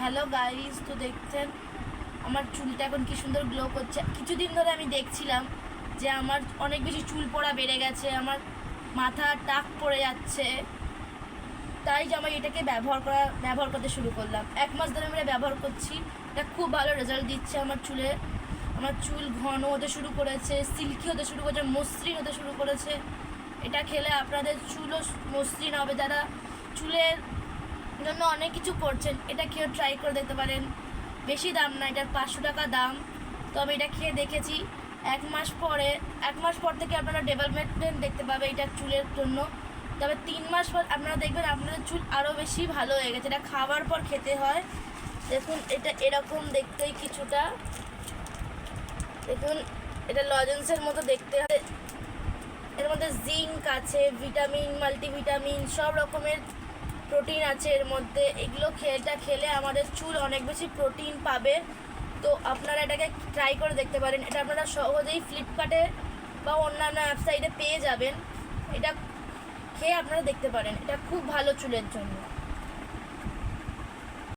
Hello guys, তো দেখছেন আমার চুলটা এখন কি সুন্দর গ্লো করছে। কিছুদিন ধরে আমি দেখছিলাম যে আমার অনেক বেশি চুল পড়া বেড়ে গেছে, আমার মাথা টাক পড়ে যাচ্ছে। তাই যে আমি এটাকে ব্যবহার করতে শুরু করলাম। 1 মাস ধরে আমি এটা ব্যবহার করছি। এটা খুব ভালো রেজাল্ট দিচ্ছে আমার চুলে। আমার চুল ঘন হতে শুরু করেছে, সিল্কি হতে শুরু করেছে, মসৃণ হতে শুরু করেছে। এটা খেলে আপনাদের চুলও মসৃণ হবে। যারা চুলের জন্য অনেক কিছু করছেন, এটা খেয়ে ট্রাই করে দেখতে পারেন। বেশি দাম না, এটার 500 টাকা দাম। তো আমি এটা খেয়ে দেখেছি। 1 মাস পর থেকে আপনারা ডেভেলপমেন্ট দেখতে পাবে এটা চুলের জন্য। তবে 3 মাস পর আপনারা দেখবেন আপনাদের চুল আরও বেশি ভালো হয়ে গেছে। এটা খাওয়ার পর খেতে হয়। দেখুন এটা এরকম দেখতেই কিছুটা, দেখুন এটা লজেন্সের মতো দেখতে হয়। এর মধ্যে জিঙ্ক আছে, ভিটামিন, মাল্টিভিটামিন, সব রকমের প্রোটিন আছে এর মধ্যে। এগুলো খেলে আমাদের চুল অনেক বেশি প্রোটিন পাবে। তো আপনারা এটাকে ট্রাই করে দেখতে পারেন। এটা আপনারা সহজেই ফ্লিপকার্টে বা অন্যান্য ওয়েবসাইটে পেয়ে যাবেন। এটা খেয়ে আপনারা দেখতে পারেন, এটা খুব ভালো চুলের জন্য।